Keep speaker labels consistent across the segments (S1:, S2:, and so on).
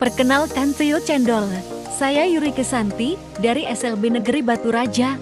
S1: Perkenalkan Trio Cendol. Saya Yuri Kesanti dari SLB Negeri Batu Raja.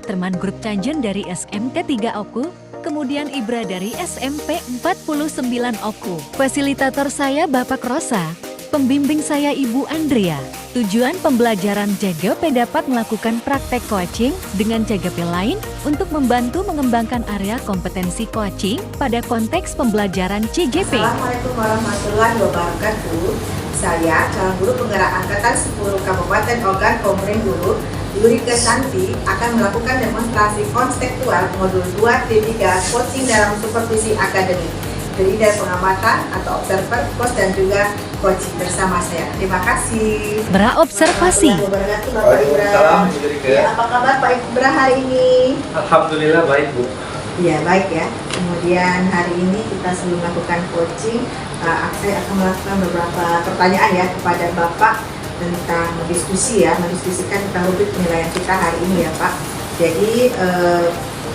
S1: Teman grup Canjen dari SMK 3 Oku, kemudian Ibra dari SMP 49 Oku. Fasilitator saya Bapak Rosa, pembimbing saya Ibu Andrea. Tujuan pembelajaran JGP dapat melakukan praktek coaching dengan JGP lain untuk membantu mengembangkan area kompetensi coaching pada konteks pembelajaran CJP.
S2: Assalamualaikum warahmatullahi wabarakatuh. Saya calon guru penggerak angkatan 10 Kabupaten Ogan Komering Ulu, Yuri Kesanti, akan melakukan demonstrasi konseptual modul 2 T3 coaching dalam supervisi akademik, terdiri dari pengamatan atau observer, coach dan juga coaching bersama saya. Terima kasih.
S1: Berobservasi.
S2: Bapak Ibra. Ya, apa kabar Pak Ibra hari ini?
S3: Alhamdulillah baik, Bu.
S2: Ya, baik ya. Kemudian hari ini kita sebelum melakukan coaching, saya akan melakukan beberapa pertanyaan ya kepada Bapak tentang mendiskusikan tentang rubrik penilaian kita hari ini ya Pak. Jadi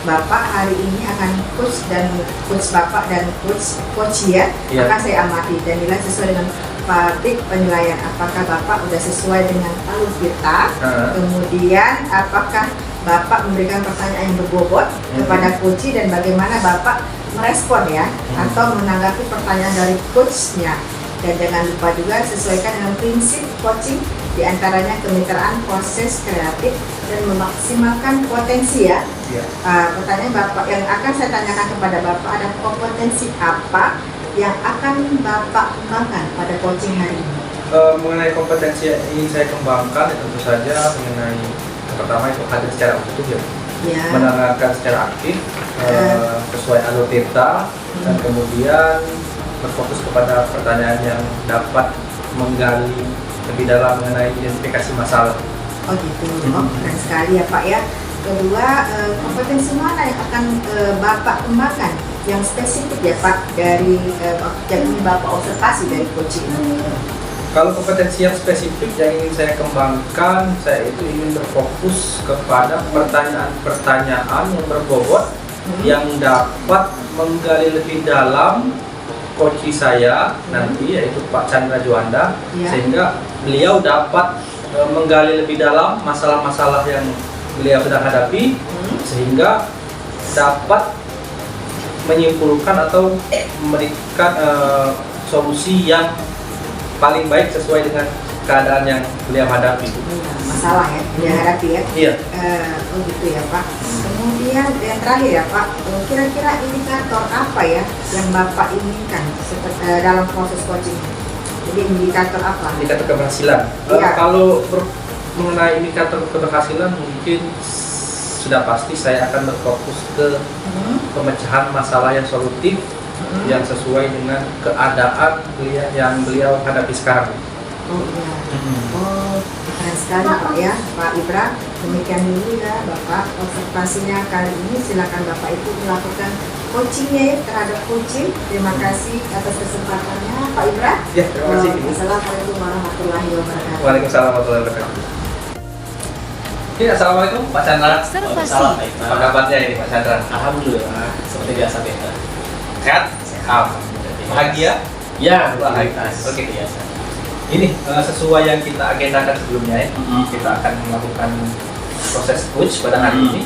S2: Bapak hari ini akan coach Bapak dan coach ya, akan saya amati dan nilai sesuai dengan rubrik penilaian. Apakah Bapak sudah sesuai dengan alur kita? Kemudian apakah Bapak memberikan pertanyaan yang berbobot kepada coach dan bagaimana Bapak merespon ya atau menanggapi pertanyaan dari coachnya. Dan jangan lupa juga sesuaikan dengan prinsip coaching, diantaranya kemitraan, proses kreatif, dan memaksimalkan potensi ya. Pertanyaan Bapak yang akan saya tanyakan kepada Bapak, ada kompetensi apa yang akan Bapak kembangkan pada coaching hari ini?
S3: Mengenai kompetensi yang ingin saya kembangkan, tentu saja mengenai yang pertama itu hadir secara utuh ya. Mendengarkan secara aktif sesuai alur kita dan kemudian berfokus kepada pertanyaan yang dapat menggali lebih dalam mengenai identifikasi masalah.
S2: Oh gitu, keren sekali ya Pak ya. Kedua, kompetensi mana yang akan Bapak kembangkan yang spesifik ya Pak dari yang Bapak observasi dari coaching?
S3: Kalau kompetensi yang spesifik yang ingin saya kembangkan, saya itu ingin berfokus kepada pertanyaan-pertanyaan yang berbobot yang dapat menggali lebih dalam coach saya nanti, yaitu Pak Chandra Juanda, sehingga beliau dapat menggali lebih dalam masalah-masalah yang beliau sedang hadapi, sehingga dapat menyimpulkan atau memberikan solusi yang paling baik sesuai dengan keadaan yang beliau hadapi.
S2: Masalah ya, beliau hadapi ya?
S3: Iya.
S2: Oh gitu ya Pak. Kemudian yang terakhir ya Pak, kira-kira indikator apa ya yang Bapak inginkan dalam proses coaching? Jadi indikator apa?
S3: Indikator keberhasilan. Kalau mengenai indikator keberhasilan mungkin sudah pasti saya akan berfokus ke pemecahan masalah yang solutif, yang sesuai dengan keadaan yang beliau hadapi sekarang.
S2: Oh iya. Oh, keren sekali Pak ya, Pak Ibra. Demikian dulu ya Bapak observasinya kali ini. Silakan Bapak itu melakukan coachingnya ya terhadap coaching. Terima kasih atas kesempatannya Pak Ibra.
S3: Ya, terima kasih.
S2: Assalamualaikum warahmatullahi wabarakatuh.
S3: Waalaikumsalam warahmatullahi wabarakatuh. Ya, assalamualaikum Pak Chandra.
S1: Observasi.
S3: Apa kabarnya ini Pak Chandra?
S4: Alhamdulillah, seperti biasa Peter.
S3: Sehat? Sehat. Bahagia?
S4: Ya,
S3: bahagia. Oke.
S4: Biasa.
S3: Ini sesuai yang kita agendakan sebelumnya ya. Kita akan melakukan proses coach pada hari ini.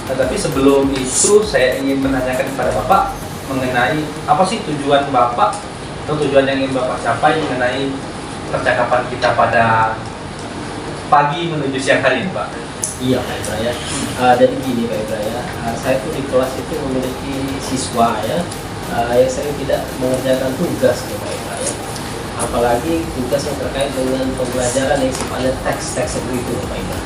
S3: Tetapi sebelum itu saya ingin menanyakan kepada Bapak mengenai apa sih tujuan Bapak atau tujuan yang ingin Bapak capai mengenai percakapan kita pada pagi menuju siang hari ini, Pak.
S4: Iya Pak Ibra ya. Jadi gini Pak Ibra ya, saya tuh di kelas itu memiliki siswa ya yang saya tidak mengerjakan tugas ya Pak Ibra ya. Apalagi tugas yang terkait dengan pembelajaran yang sifatnya teks itu Pak Ibra.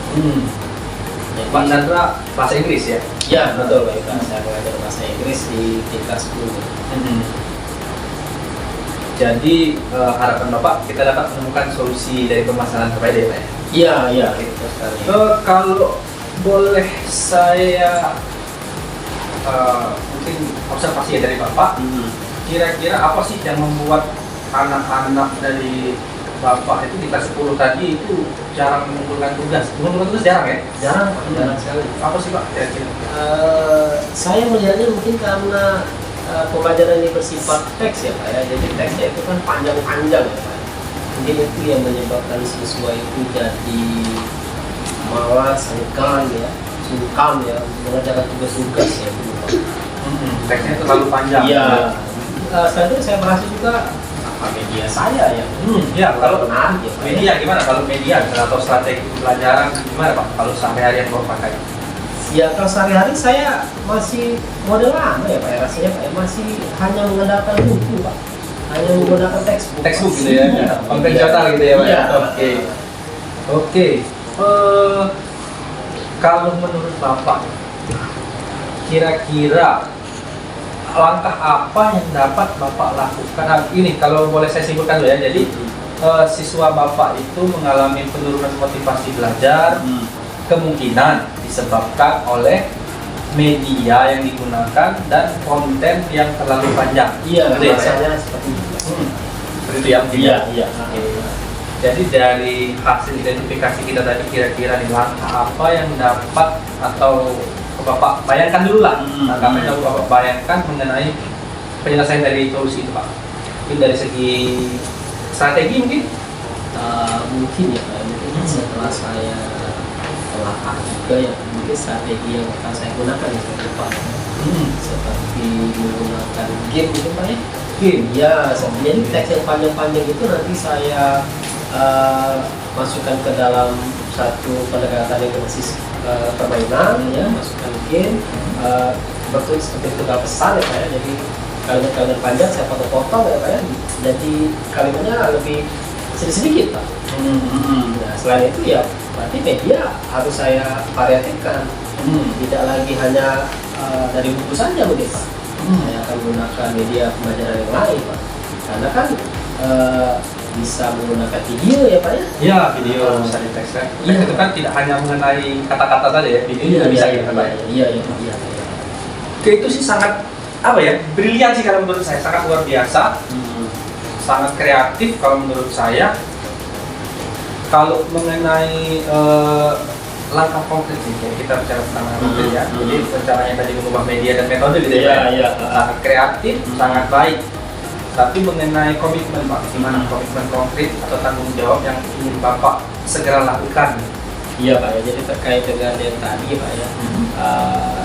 S4: Jadi,
S3: Pak Chandra bahasa Inggris ya?
S4: Ya betul Pak Ibra, saya mengajar bahasa Inggris di tingkat 10.
S3: Jadi harapan Bapak kita dapat menemukan solusi dari permasalahan terkait ya Pak ya?
S4: Iya, betul sekali.
S3: Kalau boleh saya mungkin observasi dari Bapak, kira-kira apa sih yang membuat anak-anak dari Bapak itu di kelas 10 tadi itu jarang mengumpulkan tugas? Mengumpulkan tugas jarang ya?
S4: Jarang sekali.
S3: Apa sih Pak kira-kira?
S4: Saya melihatnya mungkin karena pembelajaran ini bersifat teks ya Pak ya. Jadi teksnya itu kan panjang-panjang ya Pak. mungkin itu yang menyebabkan siswa itu jadi malas, enggan ya, sungkan ya mengerjakan tugas-tugas ya.
S3: Teksnya terlalu panjang.
S4: Iya. Selain itu saya merasa juga apa media saya yang
S3: Ya, kalau
S4: menarik ya, Pak, ya.
S3: media gimana? Kalau media atau strategi pembelajaran gimana Pak? Kalau sehari-hari yang Bapak pakai?
S4: Ya kalau sehari-hari saya masih model lama ya Pak ya, rasanya Pak ya, masih hanya mengandalkan buku Pak, hanya menggunakan textbook
S3: Gitu ya,
S4: Iya.
S3: konvensional gitu ya Pak?
S4: Iya.
S3: Oke. Kalau menurut Bapak, kira-kira langkah apa yang dapat Bapak lakukan? Nah, ini kalau boleh saya simpulkan dulu ya. Jadi siswa Bapak itu mengalami penurunan motivasi belajar, kemungkinan disebabkan oleh media yang digunakan dan konten yang terlalu panjang.
S4: Iya,
S3: Betul ya, Pak?
S4: rasanya seperti itu.
S3: Seperti itu ya.
S4: Iya, iya.
S3: Oke. Jadi dari hasil identifikasi kita tadi, kira-kira nih langkah apa yang dapat atau Bapak bayangkan dulu lah, langkah apa yang Bapak bayangkan mengenai penyelesaian dari solusi itu Pak? Mungkin dari segi strategi mungkin?
S4: Mungkin ya Pak, mungkin setelah saya telah juga ya, mungkin strategi yang akan saya gunakan ya ke depan seperti menggunakan game gitu Pak ya.
S3: Game?
S4: Ya, jadi teks yang panjang-panjang itu nanti saya masukkan ke dalam satu pendekatan yang berbasis permainan ya, masukkan game, bertulis seperti tunggal pesan ya Pak ya. Jadi kalimat-kalimat panjang saya potong-potong ya Pak ya, jadi kalimatnya lebih sedikit-sedikit Pak. Nah selain itu ya berarti media harus saya variatifkan, tidak lagi hanya dari buku saja begitu Pak. Saya akan gunakan media pembelajaran yang lain Pak, karena kan bisa menggunakan video ya Pak ya.
S3: Ya, video bisa ditekskan.
S4: Iya.
S3: Itu kan tidak hanya mengenai kata-kata saja ya, video juga bisa kita Pak.
S4: Iya Pak.
S3: Oke, itu sih sangat apa ya, brilian sih kalau menurut saya, sangat luar biasa, sangat kreatif kalau menurut saya. Kalau mengenai langkah konkret sih, ya, kita bicara tentang langkah konkret ya. Jadi rencananya tadi mengubah media dan metode gitu ya.
S4: Iya.
S3: Sangat kreatif, sangat baik. Tapi mengenai komitmen Pak, gimana komitmen konkret atau tanggung jawab yang ingin Bapak segera lakukan?
S4: Iya Pak ya, jadi terkait dengan yang tadi Pak ya,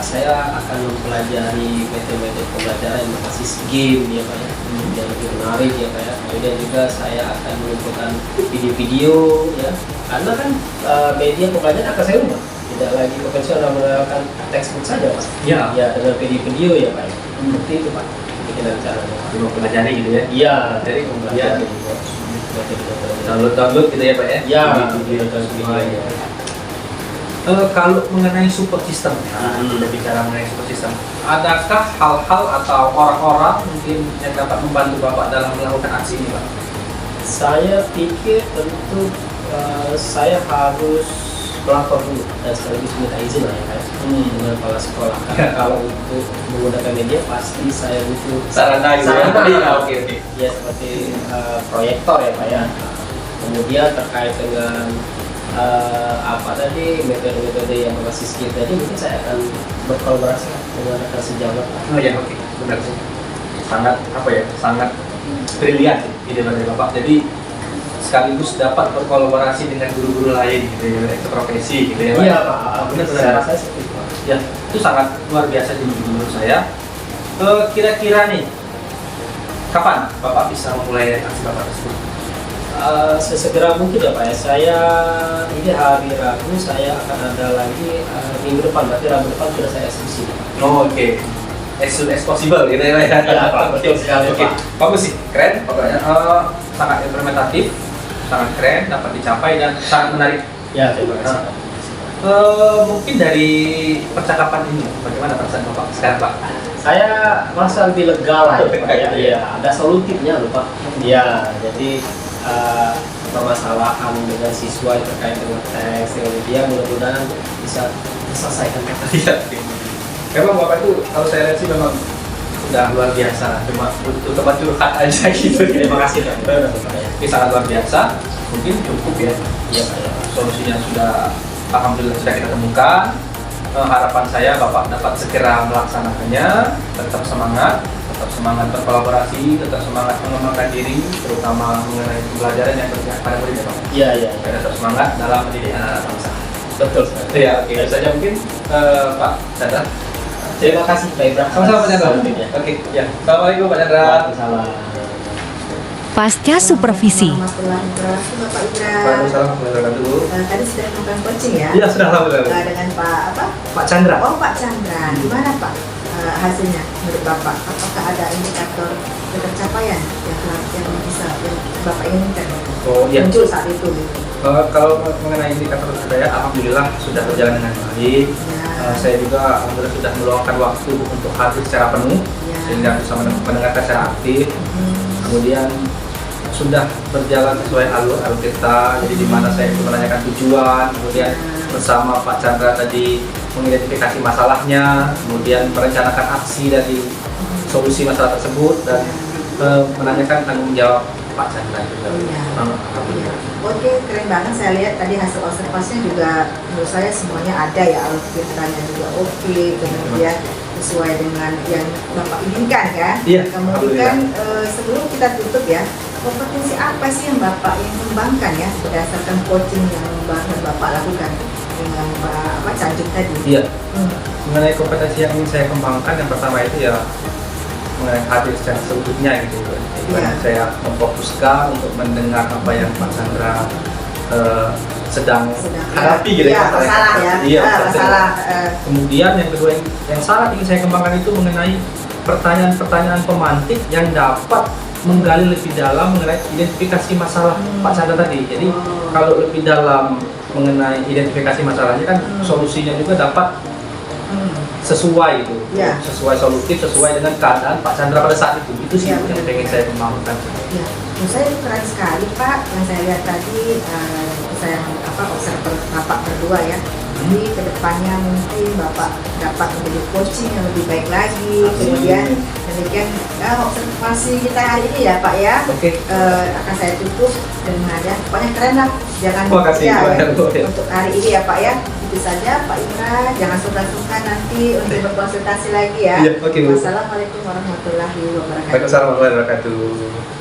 S4: saya akan mempelajari metode-metode pembelajaran yang berbasis game ya Pak ya, yang lebih menarik ya Pak ya. Kemudian juga saya akan mengumpulkan video-video ya, karena kan media pembelajaran akan saya ubah, tidak lagi konvensional menggunakan textbook saja Pak.
S3: Ya.
S4: Ya dengan video-video ya Pak ya, seperti itu Pak. Kita caranya Pak.
S3: Mau pelajari gitu ya?
S4: Iya,
S3: Dari
S4: pembelajaran.
S3: Download gitu ya Pak ya?
S4: Ya,
S3: Video dan
S4: video.
S3: sebagainya. Kalau mengenai support system, kita bicara mengenai support system, adakah hal-hal atau orang-orang mungkin yang dapat membantu Bapak dalam melakukan aksi ini Pak?
S4: Saya pikir tentu saya harus melapor dulu dan sekaligus minta izin lah ya Pak dengan kepala sekolah. Karena kalau untuk menggunakan media pasti saya butuh
S3: Sarana gitu ya? Iya, oke.
S4: Ya seperti proyektor ya Pak ya. Kemudian terkait dengan apa tadi metode-metode yang berbasis skill tadi, mungkin saya akan berkolaborasi dengan rekan sejawat.
S3: Oh ya, oke, benar sih. Sangat apa ya? Sangat brilian sih ide dari Bapak. Jadi sekaligus dapat berkolaborasi dengan guru-guru lain gitu ya, profesi gitu ya Pak.
S4: Iya Pak,
S3: benar.
S4: saya seperti itu Pak.
S3: Ya, itu sangat luar biasa sih menurut saya. Kira-kira nih, kapan Bapak bisa memulai aksi Bapak tersebut?
S4: Sesegera mungkin ya Pak ya. Saya ini hari Rabu saya akan ada lagi minggu depan, berarti Rabu depan sudah saya eksekusi.
S3: Oh, oke. As soon as possible gitu ya Pak.
S4: Ya, Pak, betul sekali,
S3: Oke,
S4: Pak.
S3: bagus sih, keren pokoknya. Sangat implementatif, sangat keren, dapat dicapai dan sangat menarik.
S4: Ya, terima kasih.
S3: Mungkin dari percakapan ini, bagaimana perasaan Bapak sekarang Pak?
S4: Saya merasa lebih lega lah ya, Pak, ya.
S3: Lega, ya.
S4: Iya, ada solutifnya loh Pak. Iya, jadi permasalahan dengan siswa yang terkait dengan teks, dengan media mudah-mudahan bisa diselesaikan.
S3: Iya. Memang Bapak itu kalau saya lihat sih memang udah luar biasa, cuma butuh tempat curhat aja gitu.
S4: Terima kasih Pak.
S3: Ini sangat luar biasa, mungkin cukup ya.
S4: Iya Pak. Ya.
S3: Solusinya sudah, alhamdulillah sudah kita temukan. Harapan saya Bapak dapat segera melaksanakannya, tetap semangat, tetap semangat berkolaborasi, tetap semangat mengembangkan diri, terutama mengenai pembelajaran yang berpihak pada murid ya Pak.
S4: Iya, iya.
S3: Dan tetap semangat dalam mendidik anak bangsa.
S4: Betul sekali.
S3: Ya, oke. Itu saja mungkin Pak Chandra.
S4: Terima kasih Pak Ibra.
S3: Sama-sama Pak Chandra.
S4: Waktunya.
S3: Oke, ya. Assalamualaikum Pak Chandra.
S4: Waalaikumsalam.
S1: Pasca supervisi.
S2: Warahmatullahi wabarakatuh, Bapak Ibra.
S3: Waalaikumsalam warahmatullahi wabarakatuh.
S2: Tadi sudah melakukan coaching ya?
S3: Iya, sudah alhamdulillah.
S2: Dengan Pak apa?
S3: Pak Chandra.
S2: Oh, Pak Chandra. Gimana Pak hasilnya menurut Bapak? Apakah ada indikator pencapaian yang bisa yang Bapak inginkan?
S3: Oh iya.
S2: Muncul saat itu gitu.
S3: Kalau mengenai indikator saya, alhamdulillah sudah berjalan dengan baik.
S2: Ya.
S3: Saya juga alhamdulillah sudah meluangkan waktu untuk hadir secara penuh,
S2: Ya.
S3: sehingga bisa mendengarkan secara aktif.
S2: Hmm.
S3: Kemudian sudah berjalan sesuai alur kita, jadi di mana saya itu menanyakan tujuan, kemudian bersama Pak Chandra tadi mengidentifikasi masalahnya, kemudian merencanakan aksi dari solusi masalah tersebut, dan menanyakan tanggung jawab Pak Chandra juga.
S2: Iya.
S3: Alhamdulillah.
S2: Oke, keren banget. Saya lihat tadi hasil observasinya juga menurut saya semuanya ada ya, alur ceritanya juga oke, kemudian sesuai dengan yang Bapak inginkan kan.
S3: Iya,
S2: Kemudian sebelum kita tutup ya, kompetensi apa sih yang Bapak ingin kembangkan ya berdasarkan coaching yang Bapak lakukan dengan Pak Canjung tadi?
S3: Iya.
S2: Hmm.
S3: Mengenai kompetensi yang ingin saya kembangkan, yang pertama itu ya mengenai hadir secara seutuhnya gitu. Dimana saya memfokuskan untuk mendengar apa yang Pak Chandra sedang hadapi gitu
S2: ya, masalah ya.
S3: Iya,
S2: masalah.
S3: Kemudian yang kedua yang sangat ingin saya kembangkan itu mengenai pertanyaan-pertanyaan pemantik yang dapat menggali lebih dalam mengenai identifikasi masalah Pak Chandra tadi. Jadi kalau lebih dalam mengenai identifikasi masalahnya kan solusinya juga dapat sesuai itu,
S2: Ya.
S3: sesuai solutif, sesuai dengan keadaan Pak Chandra pada saat itu. Itu sih
S2: Ya,
S3: yang pengen saya kembangkan.
S2: Ya, menurut saya itu keren sekali Pak. Yang saya lihat tadi, saya observer Bapak berdua ya. Jadi kedepannya mungkin Bapak dapat menjadi coaching yang lebih baik lagi. Kemudian demikian observasi kita hari ini ya Pak ya.
S3: Oke.
S2: Akan saya tutup dengan ya, pokoknya keren lah. Jangan
S3: Terima kasih,
S2: ya,
S3: banyak,
S2: ya,
S3: Bu.
S2: untuk hari ini ya Pak ya. Itu saja Pak Indra. Jangan sungkan-sungkan nanti untuk berkonsultasi lagi ya.
S3: Iya, oke, Bu.
S2: Wassalamualaikum warahmatullahi wabarakatuh.
S3: Waalaikumsalam warahmatullahi wabarakatuh.